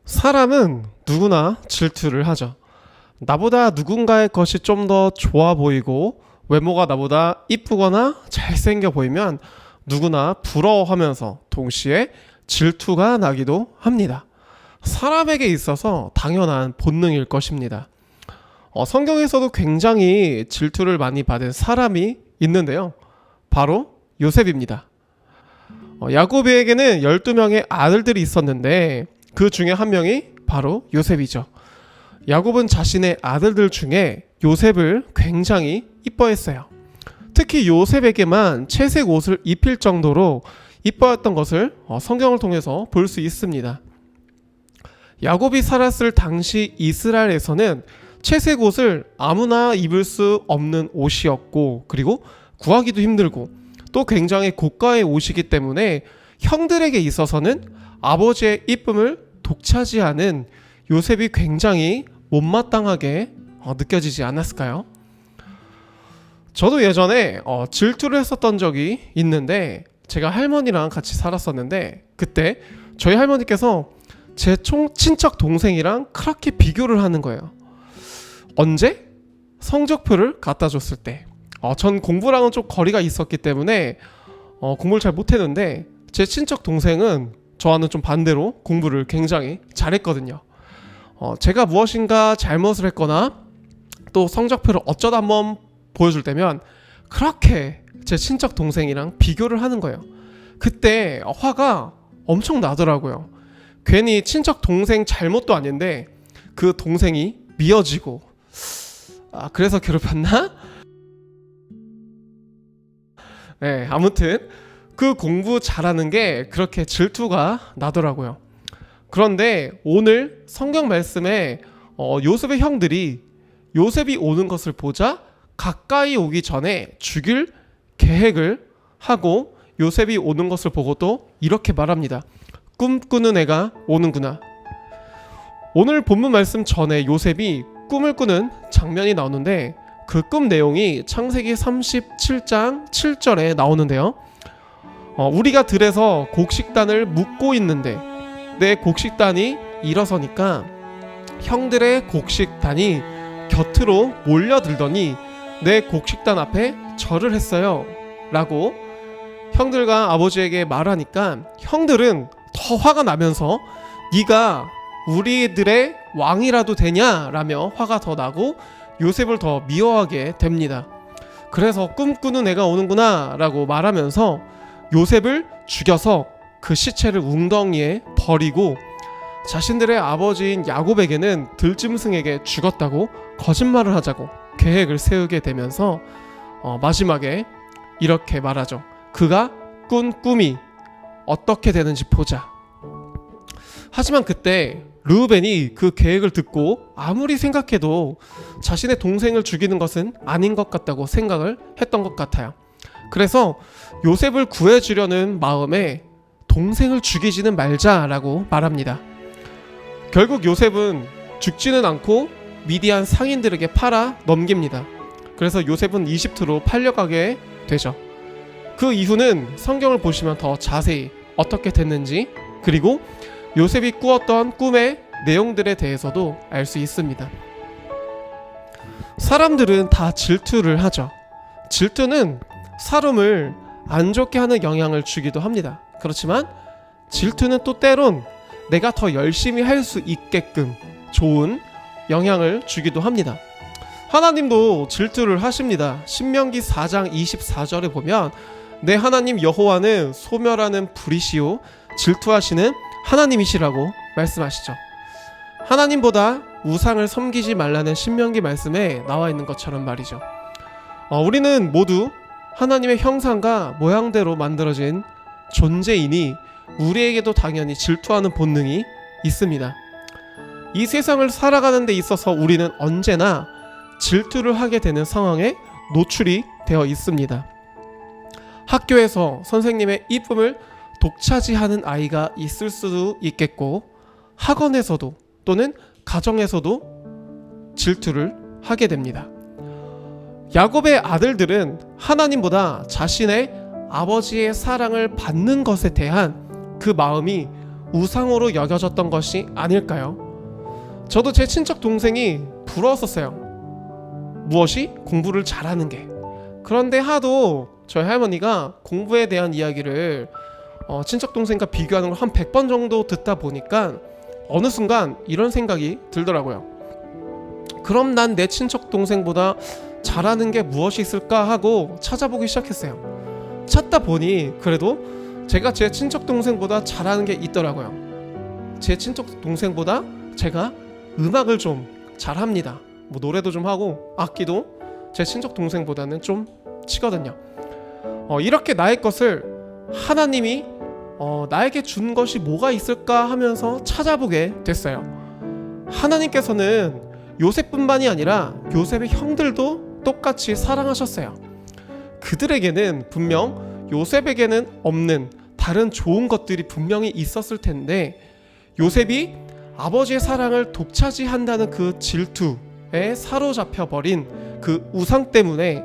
사람은 누구나 질투를 하죠. 나보다 누군가의 것이 좀 더 좋아 보이고 외모가 나보다 이쁘거나 잘생겨 보이면 누구나 부러워하면서 동시에 질투가 나기도 합니다. 사람에게 있어서 당연한 본능일 것입니다. 성경에서도 굉장히 질투를 많이 받은 사람이 있는데요. 바로 요셉입니다. 야곱에게는 12명의 아들들이 있었는데 그 중에 한 명이 바로 요셉이죠. 야곱은 자신의 아들들 중에 요셉을 굉장히 이뻐했어요. 특히 요셉에게만 채색 옷을 입힐 정도로 이뻐했던 것을 성경을 통해서 볼 수 있습니다. 야곱이 살았을 당시 이스라엘에서는 채색 옷을 아무나 입을 수 없는 옷이었고, 그리고 구하기도 힘들고 또 굉장히 고가의 옷이기 때문에 형들에게 있어서는 아버지의 이쁨을 독차지하는 요셉이 굉장히 못마땅하게 느껴지지 않았을까요? 저도 예전에 질투를 했었던 적이 있는데, 제가 할머니랑 같이 살았었는데 그때 저희 할머니께서 제 친척 동생이랑 그렇게 비교를 하는 거예요. 언제? 성적표를 갖다 줬을 때. 전 공부랑은 좀 거리가 있었기 때문에 공부를 잘 못했는데, 제 친척 동생은 저와는 좀 반대로 공부를 굉장히 잘했거든요. 제가 무엇인가 잘못을 했거나 또 성적표를 어쩌다 한번 보여줄 때면 그렇게 제 친척 동생이랑 비교를 하는 거예요. 그때 화가 엄청 나더라고요. 괜히 친척 동생 잘못도 아닌데 그 동생이 미어지고, 그래서 괴롭혔나? 네, 아무튼 그 공부 잘하는 게 그렇게 질투가 나더라고요. 그런데 오늘 성경 말씀에 요셉의 형들이 요셉이 오는 것을 보자 가까이 오기 전에 죽일 계획을 하고, 요셉이 오는 것을 보고도 이렇게 말합니다. 꿈꾸는 애가 오는구나. 오늘 본문 말씀 전에 요셉이 꿈을 꾸는 장면이 나오는데 그 꿈 내용이 창세기 37장 7절에 나오는데요. 우리가 들에서 곡식단을 묶고 있는데 내 곡식단이 일어서니까 형들의 곡식단이 곁으로 몰려들더니 내 곡식단 앞에 절을 했어요 라고 형들과 아버지에게 말하니까 형들은 더 화가 나면서 네가 우리들의 왕이라도 되냐 라며 화가 더 나고 요셉을 더 미워하게 됩니다. 그래서 꿈꾸는 애가 오는구나 라고 말하면서 요셉을 죽여서 그 시체를 웅덩이에 버리고 자신들의 아버지인 야곱에게는 들짐승에게 죽었다고 거짓말을 하자고 계획을 세우게 되면서 마지막에 이렇게 말하죠. 그가 꾼 꿈이 어떻게 되는지 보자. 하지만 그때 르우벤이 그 계획을 듣고 아무리 생각해도 자신의 동생을 죽이는 것은 아닌 것 같다고 생각을 했던 것 같아요. 그래서 요셉을 구해주려는 마음에 동생을 죽이지는 말자라고 말합니다. 결국 요셉은 죽지는 않고 미디안 상인들에게 팔아 넘깁니다. 그래서 요셉은 이집트로 팔려가게 되죠. 그 이후는 성경을 보시면 더 자세히 어떻게 됐는지, 그리고 요셉이 꾸었던 꿈의 내용들에 대해서도 알 수 있습니다. 사람들은 다 질투를 하죠. 질투는 사람을 안 좋게 하는 영향을 주기도 합니다. 그렇지만 질투는 또 때론 내가 더 열심히 할 수 있게끔 좋은 영향을 주기도 합니다. 하나님도 질투를 하십니다. 신명기 4장 24절에 보면 내 하나님 여호와는 소멸하는 불이시오 질투하시는 하나님이시라고 말씀하시죠. 하나님보다 우상을 섬기지 말라는 신명기 말씀에 나와 있는 것처럼 말이죠. 우리는 모두 하나님의 형상과 모양대로 만들어진 존재이니 우리에게도 당연히 질투하는 본능이 있습니다. 이 세상을 살아가는 데 있어서 우리는 언제나 질투를 하게 되는 상황에 노출이 되어 있습니다. 학교에서 선생님의 이쁨을 독차지하는 아이가 있을 수도 있겠고, 학원에서도 또는 가정에서도 질투를 하게 됩니다. 야곱의 아들들은 하나님보다 자신의 아버지의 사랑을 받는 것에 대한 그 마음이 우상으로 여겨졌던 것이 아닐까요? 저도 제 친척 동생이 부러웠었어요. 무엇이? 공부를 잘하는 게. 그런데 하도 저희 할머니가 공부에 대한 이야기를 친척 동생과 비교하는 걸 한 100번 정도 듣다 보니까 어느 순간 이런 생각이 들더라고요. 그럼 난 내 친척 동생보다 잘하는 게 무엇이 있을까 하고 찾아보기 시작했어요. 찾다 보니 그래도 제가 제 친척 동생보다 잘하는 게 있더라고요. 제 친척 동생보다 제가 음악을 좀 잘합니다. 뭐 노래도 좀 하고 악기도 제 친척 동생보다는 좀 치거든요. 이렇게 나의 것을 하나님이 나에게 준 것이 뭐가 있을까 하면서 찾아보게 됐어요. 하나님께서는 요셉뿐만이 아니라 요셉의 형들도 똑같이 사랑하셨어요. 그들에게는 분명 요셉에게는 없는 다른 좋은 것들이 분명히 있었을 텐데 요셉이 아버지의 사랑을 독차지한다는 그 질투에 사로잡혀 버린 그 우상 때문에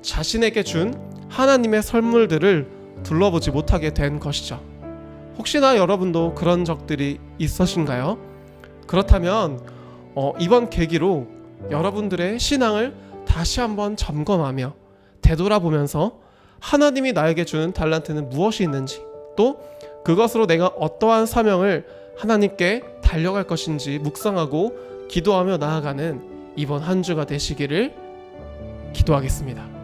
자신에게 준 하나님의 선물들을 둘러보지 못하게 된 것이죠. 혹시나 여러분도 그런 적들이 있으신가요? 그렇다면 이번 계기로 여러분들의 신앙을 다시 한번 점검하며 되돌아보면서 하나님이 나에게 주는 달란트는 무엇이 있는지, 또 그것으로 내가 어떠한 사명을 하나님께 달려갈 것인지 묵상하고 기도하며 나아가는 이번 한 주가 되시기를 기도하겠습니다.